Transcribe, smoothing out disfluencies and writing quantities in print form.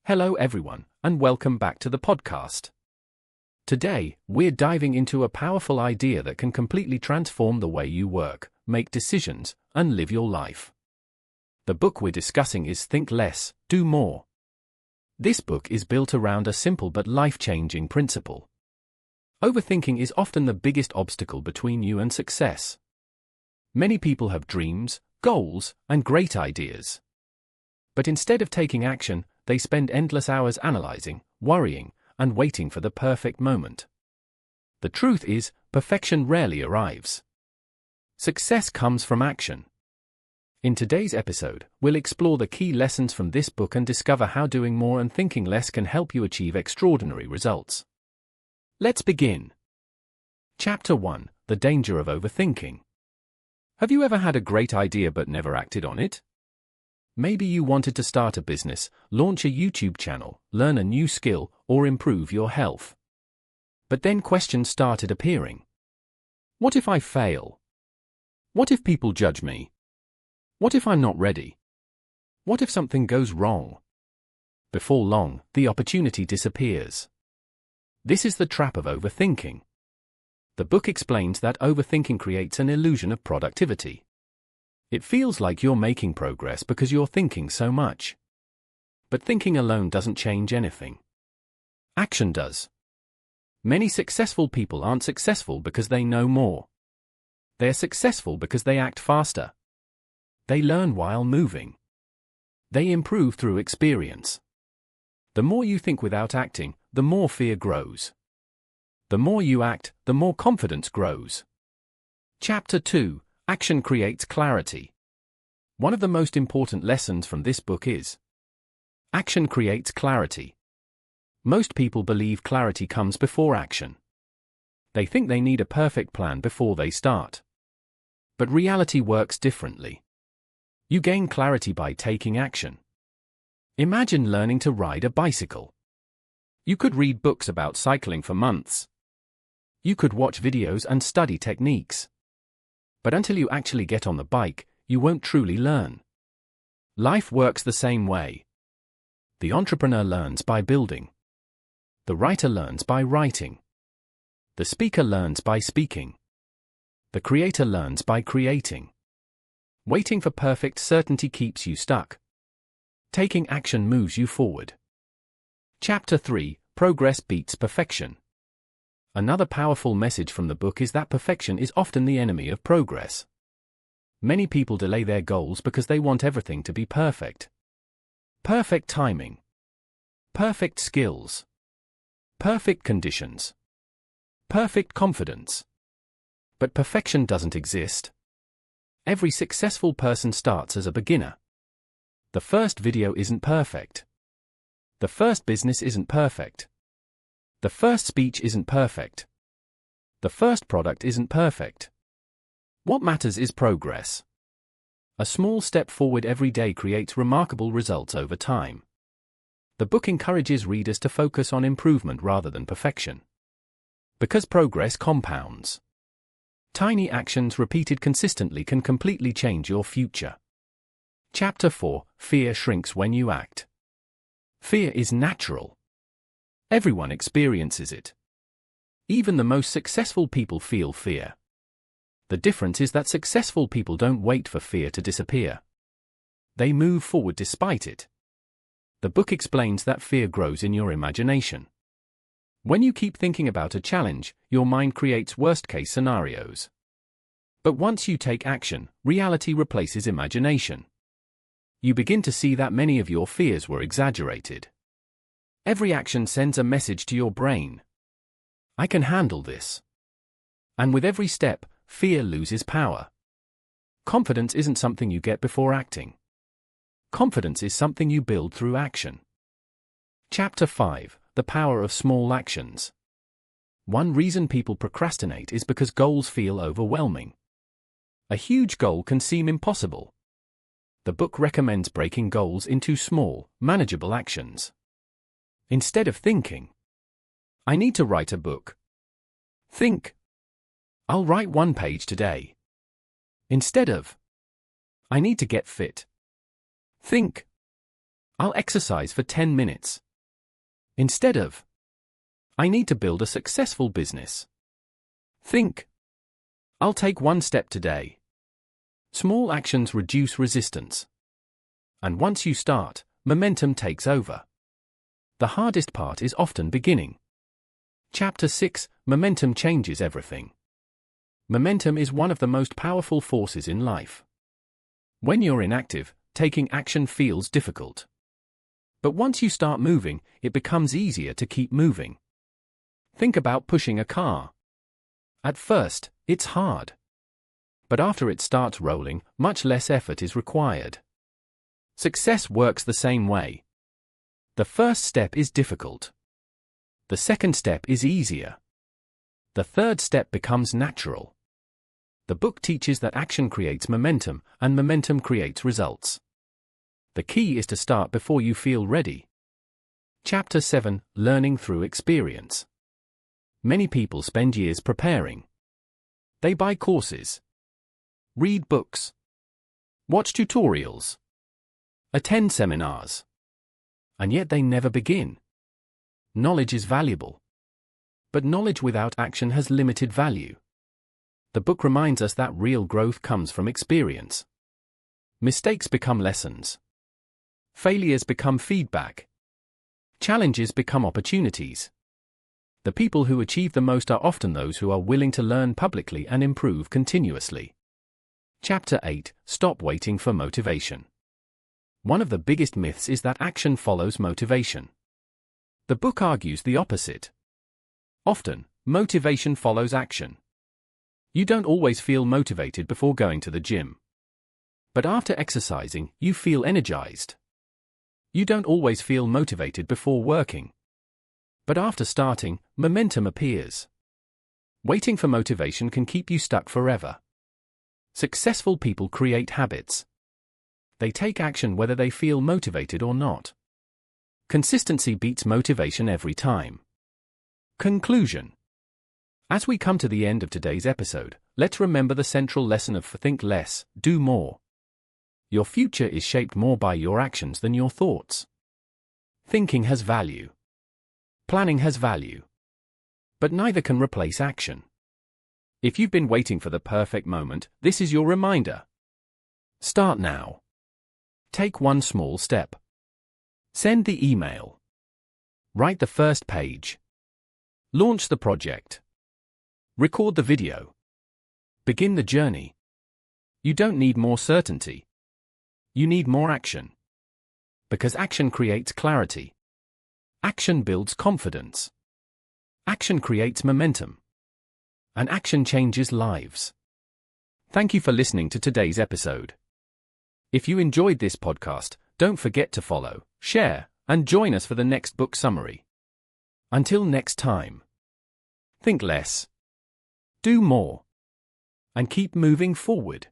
Hello everyone, and welcome back to the podcast. Today, we're diving into a powerful idea that can completely transform the way you work, make decisions, and live your life. The book we're discussing is Think Less, Do More. This book is built around a simple but life-changing principle. Overthinking is often the biggest obstacle between you and success. Many people have dreams, goals, and great ideas. But instead of taking action, they spend endless hours analyzing, worrying, and waiting for the perfect moment. The truth is, perfection rarely arrives. Success comes from action. In today's episode, we'll explore the key lessons from this book and discover how doing more and thinking less can help you achieve extraordinary results. Let's begin. Chapter 1: The Danger of Overthinking. Have you ever had a great idea but never acted on it? Maybe you wanted to start a business, launch a YouTube channel, learn a new skill, or improve your health. But then questions started appearing. What if I fail? What if people judge me? What if I'm not ready? What if something goes wrong? Before long, the opportunity disappears. This is the trap of overthinking. The book explains that overthinking creates an illusion of productivity. It feels like you're making progress because you're thinking so much. But thinking alone doesn't change anything. Action does. Many successful people aren't successful because they know more. They're successful because they act faster. They learn while moving. They improve through experience. The more you think without acting, the more fear grows. The more you act, the more confidence grows. Chapter 2: Action Creates Clarity. One of the most important lessons from this book is: action creates clarity. Most people believe clarity comes before action. They think they need a perfect plan before they start. But reality works differently. You gain clarity by taking action. Imagine learning to ride a bicycle. You could read books about cycling for months. You could watch videos and study techniques. But until you actually get on the bike, you won't truly learn. Life works the same way. The entrepreneur learns by building. The writer learns by writing. The speaker learns by speaking. The creator learns by creating. Waiting for perfect certainty keeps you stuck. Taking action moves you forward. Chapter 3: Progress Beats Perfection. Another powerful message from the book is that perfection is often the enemy of progress. Many people delay their goals because they want everything to be perfect. Perfect timing. Perfect skills. Perfect conditions. Perfect confidence. But perfection doesn't exist. Every successful person starts as a beginner. The first video isn't perfect. The first business isn't perfect. The first speech isn't perfect. The first product isn't perfect. What matters is progress. A small step forward every day creates remarkable results over time. The book encourages readers to focus on improvement rather than perfection. Because progress compounds. Tiny actions repeated consistently can completely change your future. Chapter 4: Fear Shrinks When You Act. Fear is natural. Everyone experiences it. Even the most successful people feel fear. The difference is that successful people don't wait for fear to disappear. They move forward despite it. The book explains that fear grows in your imagination. When you keep thinking about a challenge, your mind creates worst-case scenarios. But once you take action, reality replaces imagination. You begin to see that many of your fears were exaggerated. Every action sends a message to your brain. I can handle this. And with every step, fear loses power. Confidence isn't something you get before acting. Confidence is something you build through action. Chapter 5: The Power of Small Actions. One reason people procrastinate is because goals feel overwhelming. A huge goal can seem impossible. The book recommends breaking goals into small, manageable actions. Instead of thinking, I need to write a book. Think, I'll write 1 page today. Instead of, I need to get fit. Think, I'll exercise for 10 minutes. Instead of, I need to build a successful business. Think, I'll take one step today. Small actions reduce resistance. And once you start, momentum takes over. The hardest part is often beginning. Chapter 6: Momentum changes everything. Momentum is one of the most powerful forces in life. When you're inactive, taking action feels difficult. But once you start moving, it becomes easier to keep moving. Think about pushing a car. At first, it's hard. But after it starts rolling, much less effort is required. Success works the same way. The first step is difficult. The second step is easier. The third step becomes natural. The book teaches that action creates momentum, and momentum creates results. The key is to start before you feel ready. Chapter 7: Learning through experience. Many people spend years preparing. They buy courses, read books, watch tutorials, attend seminars, and yet they never begin. Knowledge is valuable. But knowledge without action has limited value. The book reminds us that real growth comes from experience. Mistakes become lessons. Failures become feedback. Challenges become opportunities. The people who achieve the most are often those who are willing to learn publicly and improve continuously. Chapter 8: Stop waiting for motivation. One of the biggest myths is that action follows motivation. The book argues the opposite. Often, motivation follows action. You don't always feel motivated before going to the gym. But after exercising, you feel energized. You don't always feel motivated before working. But after starting, momentum appears. Waiting for motivation can keep you stuck forever. Successful people create habits. They take action whether they feel motivated or not. Consistency beats motivation every time. Conclusion. As we come to the end of today's episode, let's remember the central lesson of think less, do more. Your future is shaped more by your actions than your thoughts. Thinking has value. Planning has value. But neither can replace action. If you've been waiting for the perfect moment, this is your reminder. Start now. Take one small step. Send the email. Write the first page. Launch the project. Record the video. Begin the journey. You don't need more certainty. You need more action. Because action creates clarity. Action builds confidence. Action creates momentum. And action changes lives. Thank you for listening to today's episode. If you enjoyed this podcast, don't forget to follow, share, and join us for the next book summary. Until next time. Think less. Do more. And keep moving forward.